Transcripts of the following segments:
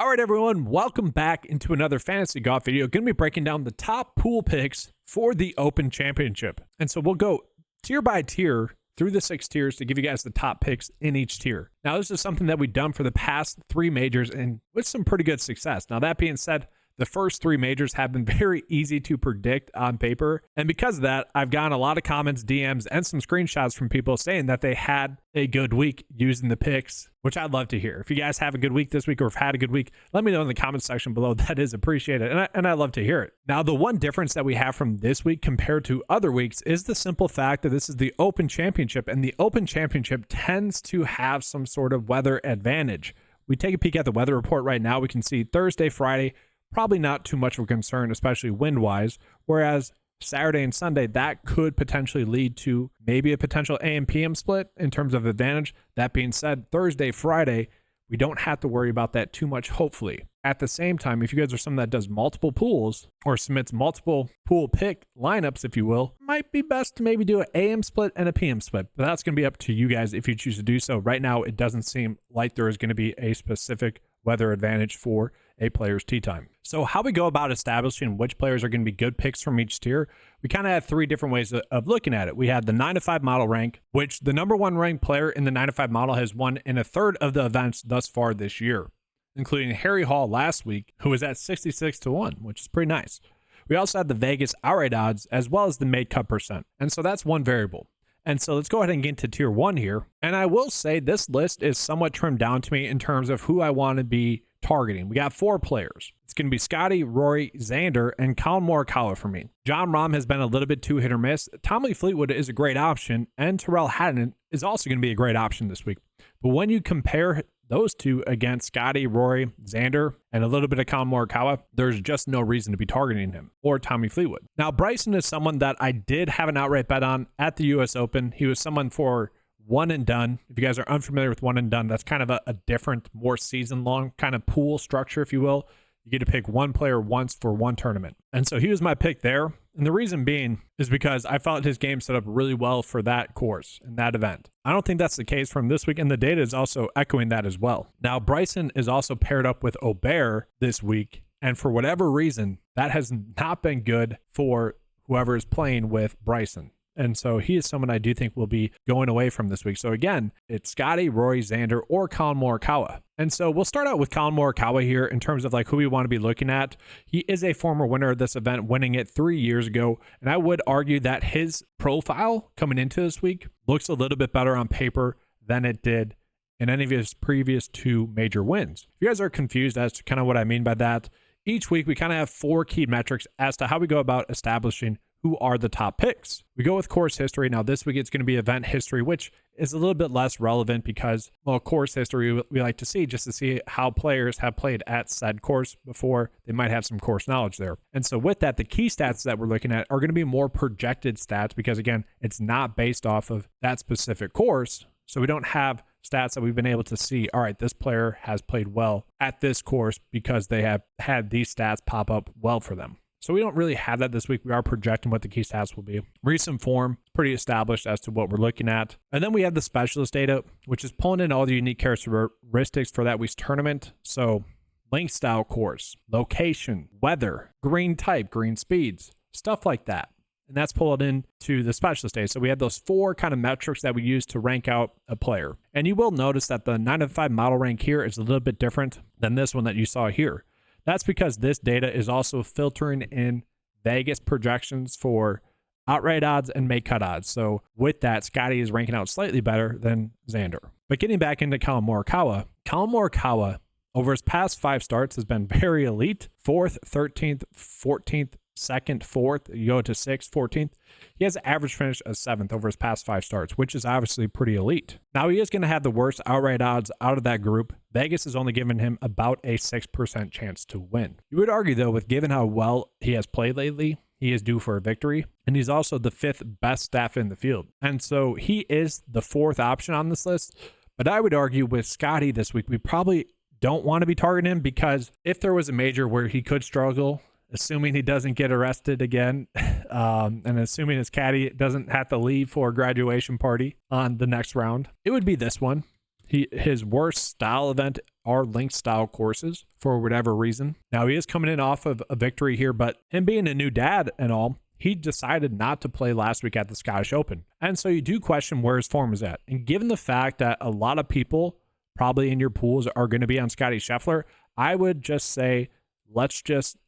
All right, everyone, welcome back into another fantasy golf video. Going to be breaking down the top pool picks for the Open Championship. And so we'll go tier by tier through the 6 tiers to give you guys the top picks in each tier. Now, this is something that we've done for the past 3 majors and with some pretty good success. Now, that being said, the first 3 majors have been very easy to predict on paper. And because of that, I've gotten a lot of comments, DMs, and some screenshots from people saying that they had a good week using the picks, which I'd love to hear. If you guys have a good week this week or have had a good week, let me know in the comments section below. That is appreciated. And I love to hear it. Now, the one difference that we have from this week compared to other weeks is the simple fact that this is the Open Championship, and the Open Championship tends to have some sort of weather advantage. We take a peek at the weather report right now. We can see Thursday, Friday, probably not too much of a concern, especially wind-wise, whereas Saturday and Sunday, that could potentially lead to maybe a potential AM/PM split in terms of advantage. That being said, Thursday, Friday, we don't have to worry about that too much, hopefully. At the same time, if you guys are someone that does multiple pools or submits multiple pool pick lineups, if you will, might be best to maybe do an AM split and a PM split. But that's going to be up to you guys if you choose to do so. Right now, it doesn't seem like there is going to be a specific weather advantage for a player's tee time. So how we go about establishing which players are going to be good picks from each tier, we kind of have 3 different ways of looking at it. We have the 9-to-5 model rank, which the number 1 ranked player in the 9-to-5 model has won in a third of the events thus far this year, including Harry Hall last week, who was at 66-1, which is pretty nice. We also have the Vegas outright odds as well as the made cut percent. And so that's one variable. And so let's go ahead and get into tier 1 here. And I will say this list is somewhat trimmed down to me in terms of who I want to be targeting. We got 4 players. It's going to be Scotty, Rory, Xander, and Collin Morikawa for me. John Rahm has been a little bit too hit or miss. Tommy Fleetwood is a great option, and Tyrrell Hatton is also going to be a great option this week. But when you compare those two against Scotty, Rory, Xander, and a little bit of Collin Morikawa, there's just no reason to be targeting him or Tommy Fleetwood. Now, Bryson is someone that I did have an outright bet on at the U.S. Open. He was someone for one and done. If you guys are unfamiliar with one and done, that's kind of a different, more season-long kind of pool structure, if you will. You get to pick one player once for one tournament. And so he was my pick there. And the reason being is because I felt his game set up really well for that course and that event. I don't think that's the case from this week, and the data is also echoing that as well. Now, Bryson is also paired up with Aubert this week, and for whatever reason, that has not been good for whoever is playing with Bryson. And so he is someone I do think will be going away from this week. So again, it's Scotty, Rory, Xander, or Collin Morikawa. And so we'll start out with Collin Morikawa here in terms of like who we want to be looking at. He is a former winner of this event, winning it 3 years ago. And I would argue that his profile coming into this week looks a little bit better on paper than it did in any of his previous 2 major wins. If you guys are confused as to kind of what I mean by that, each week we kind of have 4 key metrics as to how we go about establishing who are the top picks. We go with course history. Now this week it's going to be event history, which is a little bit less relevant because, well, course history we like to see just to see how players have played at said course before. They might have some course knowledge there. And so with that, the key stats that we're looking at are going to be more projected stats because, again, it's not based off of that specific course. So we don't have stats that we've been able to see, all right, this player has played well at this course because they have had these stats pop up well for them. So we don't really have that this week. We are projecting what the key stats will be. Recent form, pretty established as to what we're looking at. And then we have the specialist data, which is pulling in all the unique characteristics for that week's tournament. So length, style, course, location, weather, green type, green speeds, stuff like that. And that's pulled into the specialist data. So we have those 4 kind of metrics that we use to rank out a player. And you will notice that the 9-to-5 model rank here is a little bit different than this one that you saw here. That's because this data is also filtering in Vegas projections for outright odds and make cut odds. So with that, Scotty is ranking out slightly better than Xander. But getting back into Collin Morikawa over his past 5 starts has been very elite. 4th, 13th, 14th, 2nd, 4th, you go to 6th, 14th. He has an average finish of 7th over his past 5 starts, which is obviously pretty elite. Now, he is going to have the worst outright odds out of that group. Vegas has only given him about a 6% chance to win. You would argue, though, with given how well he has played lately, he is due for a victory, and he's also the 5th best staff in the field. And so he is the 4th option on this list, but I would argue with Scotty this week, we probably don't want to be targeting him because if there was a major where he could struggle, assuming he doesn't get arrested again, and assuming his caddy doesn't have to leave for a graduation party on the next round, it would be this one. His worst style event are linked style courses for whatever reason. Now, he is coming in off of a victory here, but him being a new dad and all, he decided not to play last week at the Scottish Open. And so you do question where his form is at. And given the fact that a lot of people probably in your pools are going to be on Scottie Scheffler, I would just say, let's just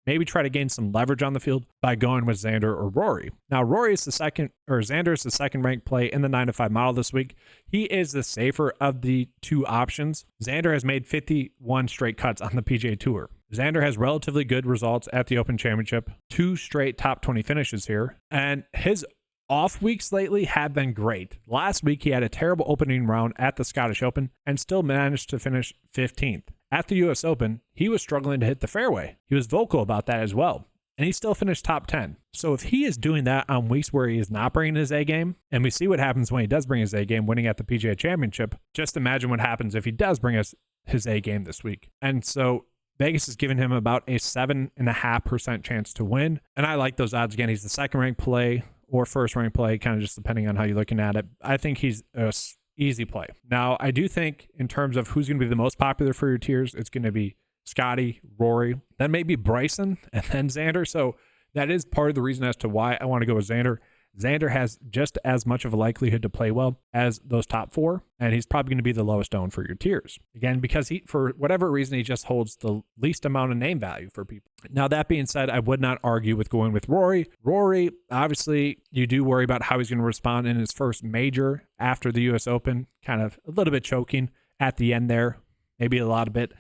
maybe try to gain some leverage on the field by going with Xander or Rory. Now, Xander is the second ranked play in the 9-to-5 model this week. He is the safer of the two options. Xander has made 51 straight cuts on the PGA Tour. Xander has relatively good results at the Open Championship, 2 straight top 20 finishes here, and his off weeks lately have been great. Last week, he had a terrible opening round at the Scottish Open and still managed to finish 15th. At the US Open, he was struggling to hit the fairway. He was vocal about that as well, and he still finished top 10. So if he is doing that on weeks where he is not bringing his A game, and we see what happens when he does bring his A game, winning at the PGA Championship, just imagine what happens if he does bring us his A game this week. And so Vegas has given him about a 7.5% chance to win, and I like those odds. Again, he's the second ranked play or first ranked play, kind of just depending on how you're looking at it. I think he's a easy play. Now, I do think in terms of who's going to be the most popular for your tiers, it's going to be Scotty, Rory, then maybe Bryson, and then Xander. So that is part of the reason as to why I want to go with Xander. Xander has just as much of a likelihood to play well as those top 4, and he's probably going to be the lowest owned for your tiers. Again, because he, for whatever reason, he just holds the least amount of name value for people. Now, that being said, I would not argue with going with Rory. Rory, obviously, you do worry about how he's going to respond in his first major after the US Open, kind of a little bit choking at the end there, maybe a lot of it.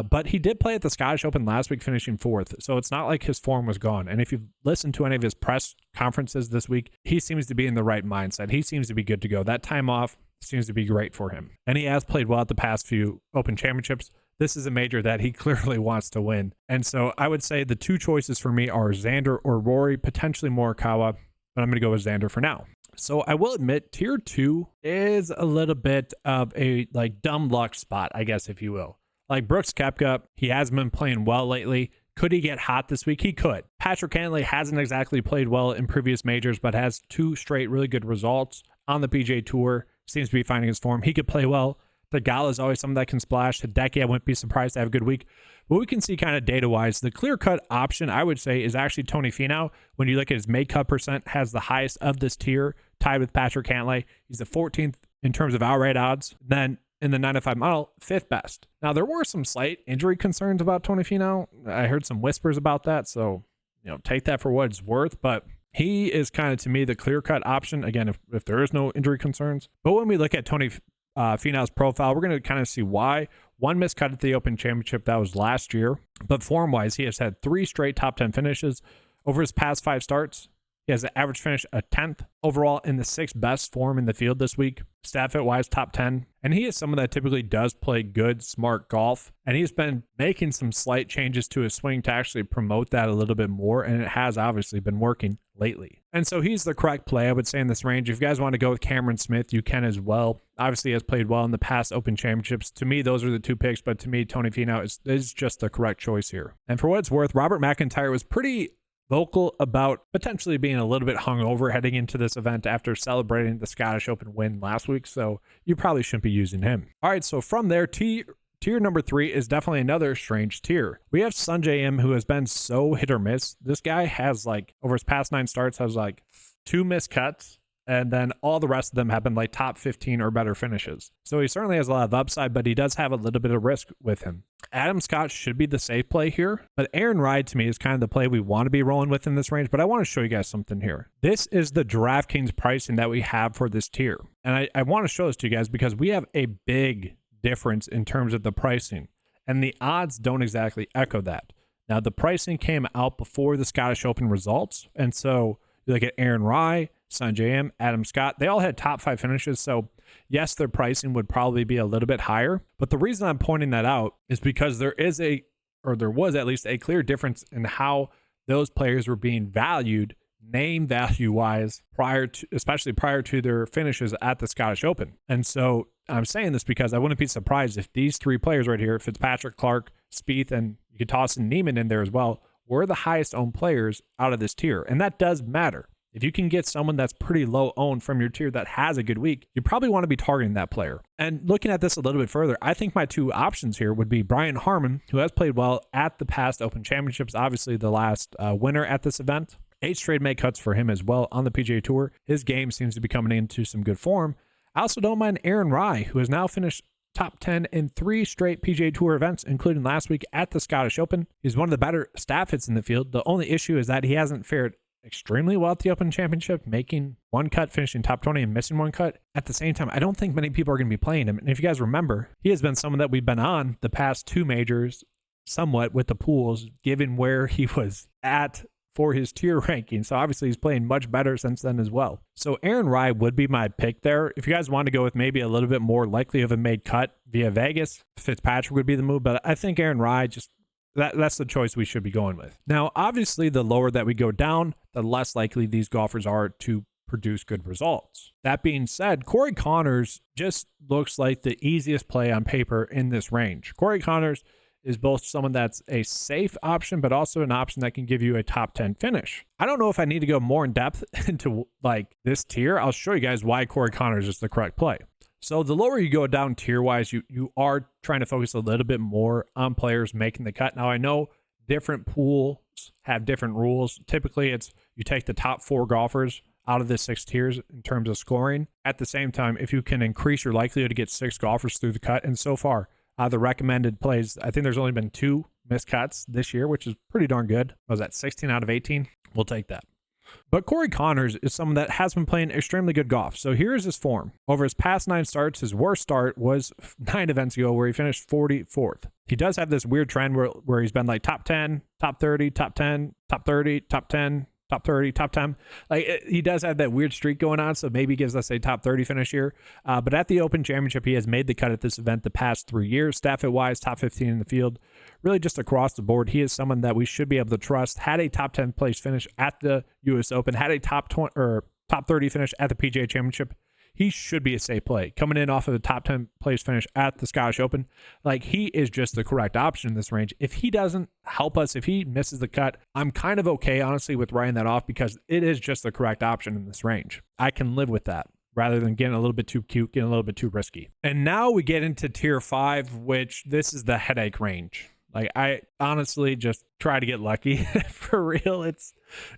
But he did play at the Scottish Open last week, finishing 4th. So it's not like his form was gone. And if you've listened to any of his press conferences this week, he seems to be in the right mindset. He seems to be good to go. That time off seems to be great for him. And he has played well at the past few Open Championships. This is a major that he clearly wants to win. And so I would say the two choices for me are Xander or Rory, potentially Morikawa, but I'm going to go with Xander for now. So I will admit tier 2 is a little bit of a like dumb luck spot, I guess, if you will. Like Brooks Koepka, he hasn't been playing well lately. Could he get hot this week? He could. Patrick Cantlay hasn't exactly played well in previous majors, but has 2 straight really good results on the PGA Tour. Seems to be finding his form. He could play well. Theegala is always someone that can splash. Hideki, I wouldn't be surprised to have a good week. But we can see kind of data-wise, the clear-cut option, I would say, is actually Tony Finau. When you look at his make cut percent, has the highest of this tier, tied with Patrick Cantlay. He's the 14th in terms of outright odds. Then in the 9-to-5 model, 5th best. Now, there were some slight injury concerns about Tony Finau. I heard some whispers about that, so take that for what it's worth. But he is kind of, to me, the clear-cut option, again, if there is no injury concerns. But when we look at Tony Finau's profile, we're going to kind of see why. 1 missed cut at the Open Championship, that was last year. But form-wise, he has had 3 straight top 10 finishes over his past 5 starts. He has an average finish a 10th overall in the 6th best form in the field this week. Stat fit wise, top 10. And he is someone that typically does play good, smart golf. And he's been making some slight changes to his swing to actually promote that a little bit more. And it has obviously been working lately. And so he's the correct play, I would say, in this range. If you guys want to go with Cameron Smith, you can as well. Obviously, he has played well in the past Open Championships. To me, those are the 2 picks. But to me, Tony Finau is just the correct choice here. And for what it's worth, Robert McIntyre was pretty vocal about potentially being a little bit hungover heading into this event after celebrating the Scottish Open win last week, so you probably shouldn't be using him. All right, so from there, tier number 3 is definitely another strange tier. We have Sungjae Im, who has been so hit or miss. This guy has, over his past 9 starts, has 2 missed cuts, and then all the rest of them have been top 15 or better finishes. So he certainly has a lot of upside, but he does have a little bit of risk with him. Adam Scott should be the safe play here, but Aaron Ride to me is kind of the play we want to be rolling with in this range. But I want to show you guys something here. This is the DraftKings pricing that we have for this tier. And I want to show this to you guys because we have a big difference in terms of the pricing, and the odds don't exactly echo that. Now, the pricing came out before the Scottish Open results, and so you look at Aaron Rye, Sungjae Im, Adam Scott, they all had top 5 finishes. So yes, their pricing would probably be a little bit higher. But the reason I'm pointing that out is because there was at least a clear difference in how those players were being valued name value wise especially prior to their finishes at the Scottish Open. And so I'm saying this because I wouldn't be surprised if these 3 players right here, Fitzpatrick, Clark, Spieth, and you could toss in Neiman in there as well, were the highest owned players out of this tier. And that does matter. if you can get someone that's pretty low owned from your tier that has a good week, you probably want to be targeting that player. And looking at this a little bit further, I think my two options here would be Brian Harman, who has played well at the past Open Championships, obviously the last winner at this event. 8 straight make cuts for him as well on the PGA Tour. His game seems to be coming into some good form. I also don't mind Aaron Rai, who has now finished top 10 in 3 straight PGA Tour events, including last week at the Scottish Open. He's one of the better staff hits in the field. The only issue is that he hasn't fared extremely well at the Open Championship, making 1 cut, finishing top 20, and missing 1 cut. At the same time, I don't think many people are going to be playing him. And if you guys remember, he has been someone that we've been on the past 2 majors somewhat with the pools, given where he was at for his tier ranking. So obviously he's playing much better since then as well. So Aaron Rai would be my pick there. If you guys want to go with maybe a little bit more likely of a made cut via Vegas, Fitzpatrick would be the move. But I think Aaron Rai, just that's the choice we should be going with. Now, obviously, the lower that we go down, the less likely these golfers are to produce good results. That being said, Corey Connors just looks like the easiest play on paper in this range. Corey Connors is both someone that's a safe option, but also an option that can give you a top 10 finish. I don't know if I need to go more in depth into like this tier. I'll show you guys why Corey Connors is the correct play. So the lower you go down tier-wise, you are trying to focus a little bit more on players making the cut. Now, I know different pools have different rules. Typically, it's you take the top 4 golfers out of the 6 tiers in terms of scoring. At the same time, if you can increase your likelihood to get 6 golfers through the cut, and so far, the recommended plays, I think there's only been 2 missed cuts this year, which is pretty darn good. Was that 16 out of 18? We'll take that. But Corey Connors is someone that has been playing extremely good golf. So here's his form. Over his past 9 starts, his worst start was 9 events ago where he finished 44th. He does have this weird trend where he's been like top 10, top 30, top 10, top 30, top 10, top 30, top 10. Like he does have that weird streak going on, so maybe he gives us a top 30 finish here. But at the Open Championship, he has made the cut at this event the past 3 years. Staff it wise, top 15 in the field. Really just across the board, he is someone that we should be able to trust. Had a top 10 place finish at the US Open, had a top 20 or top 30 finish at the PGA Championship. He should be a safe play. Coming in off of a top 10 place finish at the Scottish Open, like he is just the correct option in this range. If he doesn't help us, if he misses the cut, I'm kind of okay, honestly, with writing that off because it is just the correct option in this range. I can live with that rather than getting a little bit too cute, getting a little bit too risky. And now we get into tier 5, which this is the headache range. Like I honestly just try to get lucky for real.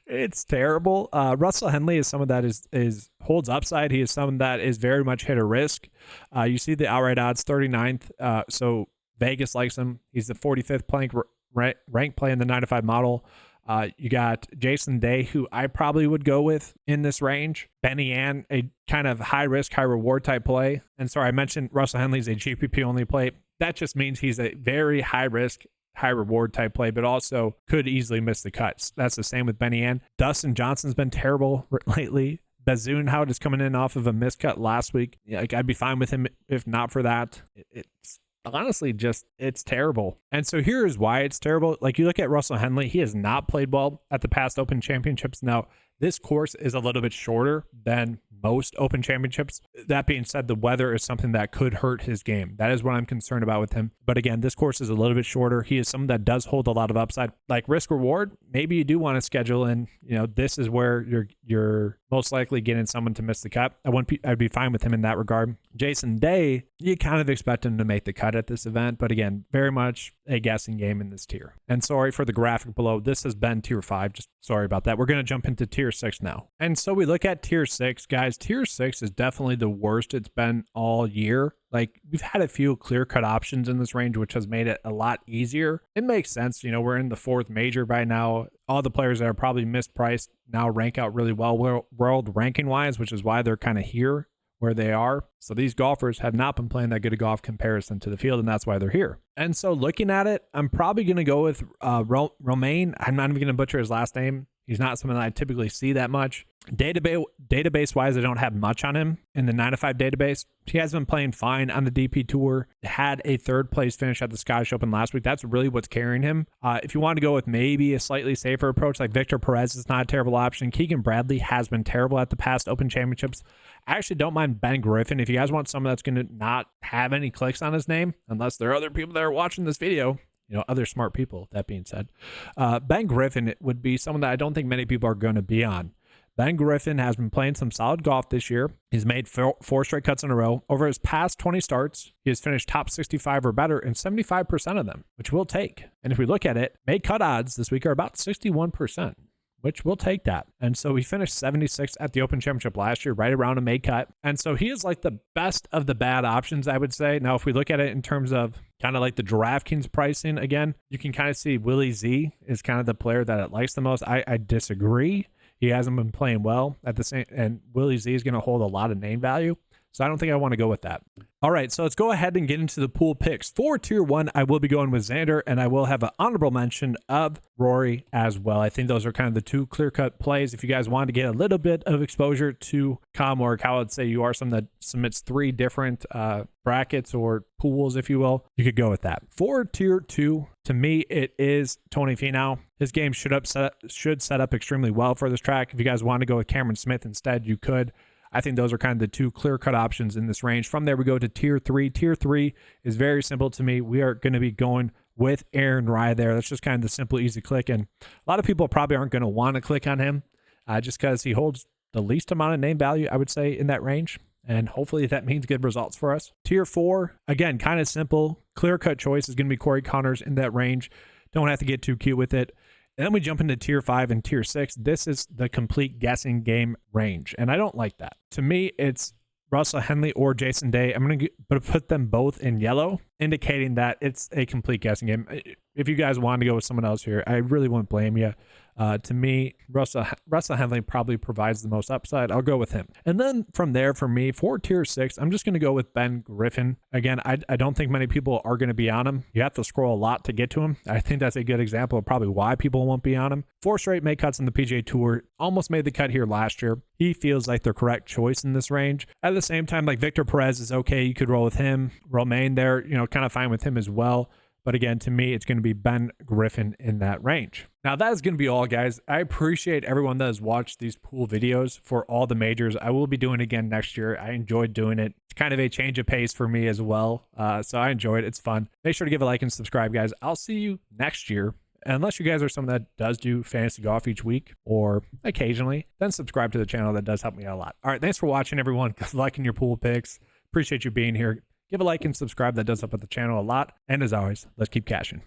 It's terrible. Russell Henley is someone that is holds upside. He is someone that is very much hit or risk. You see the outright odds 39th. So Vegas likes him. He's the 45th rank play in the 9-to-5 model. You got Jason Day, who I probably would go with in this range. Benny Ann, a kind of high risk, high reward type play. And sorry, I mentioned Russell Henley's a GPP only play. That just means he's a very high risk, high reward type play, but also could easily miss the cuts. That's the same with Benny Ann. Dustin Johnson's been terrible lately. Bazoonhout is coming in off of a miscut last week. Like I'd be fine with him if not for that. It's honestly just, it's terrible. And so here is why it's terrible. Like you look at Russell Henley, he has not played well at the past Open Championships. Now, this course is a little bit shorter than most Open Championships. That being said, the weather is something that could hurt his game. That is what I'm concerned about with him. But again, this course is a little bit shorter. He is someone that does hold a lot of upside. Like risk reward, maybe you do want to schedule in, this is where you're most likely getting someone to miss the cut. I'd be fine with him in that regard. Jason Day, you kind of expect him to make the cut at this event, but again, very much a guessing game in this tier. And sorry for the graphic below. This has been tier 5. Just sorry about that. We're going to jump into tier 6 now. And so we look at tier 6, guys. Tier 6 is definitely the worst it's been all year. Like we've had a few clear-cut options in this range, which has made it a lot easier. It makes sense. We're in the 4th major by now. All the players that are probably mispriced now rank out really well world ranking-wise, which is why they're kind of here where they are. So these golfers have not been playing that good a golf comparison to the field, and that's why they're here. And so looking at it, I'm probably going to go with Romain. I'm not even going to butcher his last name. He's not someone that I typically see that much. Database-wise, I don't have much on him in the 9-to-5 database. He has been playing fine on the DP Tour. Had a 3rd place finish at the Scottish Open last week. That's really what's carrying him. If you want to go with maybe a slightly safer approach, like Victor Perez is not a terrible option. Keegan Bradley has been terrible at the past Open Championships. I actually don't mind Ben Griffin. If you guys want someone that's going to not have any clicks on his name, unless there are other people that are watching this video, other smart people, that being said, Ben Griffin would be someone that I don't think many people are going to be on. Ben Griffin has been playing some solid golf this year. He's made four straight cuts in a row. Over his past 20 starts, he has finished top 65 or better in 75% of them, which we'll take. And if we look at it, made cut odds this week are about 61%. Which we'll take that. And so he finished 76 at the Open Championship last year, right around a made cut. And so he is like the best of the bad options, I would say. Now, if we look at it in terms of kind of like the DraftKings pricing, again, you can kind of see Willie Z is kind of the player that it likes the most. I disagree. He hasn't been playing well at the same, and Willie Z is going to hold a lot of name value. So I don't think I want to go with that. All right, so let's go ahead and get into the pool picks. For tier 1, I will be going with Xander, and I will have an honorable mention of Rory as well. I think those are kind of the two clear-cut plays. If you guys want to get a little bit of exposure to Comorg, how I'd say you are someone that submits 3 different brackets or pools, if you will, you could go with that. For tier 2, to me, it is Tony Finau. His game should set up extremely well for this track. If you guys want to go with Cameron Smith instead, you could. I think those are kind of the two clear-cut options in this range. From there, we go to tier 3. Tier 3 is very simple to me. We are going to be going with Aaron Rye there. That's just kind of the simple, easy click. And a lot of people probably aren't going to want to click on him just because he holds the least amount of name value, I would say, in that range. And hopefully that means good results for us. Tier 4, again, kind of simple. Clear-cut choice is going to be Corey Connors in that range. Don't have to get too cute with it. And then we jump into tier 5 and tier 6. This is the complete guessing game range, and I don't like that. To me, it's Russell Henley or Jason Day. I'm going to put them both in yellow, indicating that it's a complete guessing game. If you guys want to go with someone else here, I really wouldn't blame you. To me, Russell Henley probably provides the most upside. I'll go with him. And then from there, for me, for tier 6, I'm just going to go with Ben Griffin. Again, I don't think many people are going to be on him. You have to scroll a lot to get to him. I think that's a good example of probably why people won't be on him. 4 straight made cuts in the PGA Tour. Almost made the cut here last year. He feels like the correct choice in this range. At the same time, like Victor Perez is okay. You could roll with him. Romain there, kind of fine with him as well. But again, to me, it's going to be Ben Griffin in that range. Now, that is going to be all, guys. I appreciate everyone that has watched these pool videos for all the majors. I will be doing it again next year. I enjoyed doing it. It's kind of a change of pace for me as well. So I enjoyed it. It's fun. Make sure to give a like and subscribe, guys. I'll see you next year. Unless you guys are someone that does do fantasy golf each week or occasionally, then subscribe to the channel. That does help me out a lot. All right, thanks for watching, everyone. Good luck in your pool picks. Appreciate you being here. Give a like and subscribe. That does help out the channel a lot. And as always, let's keep cashing.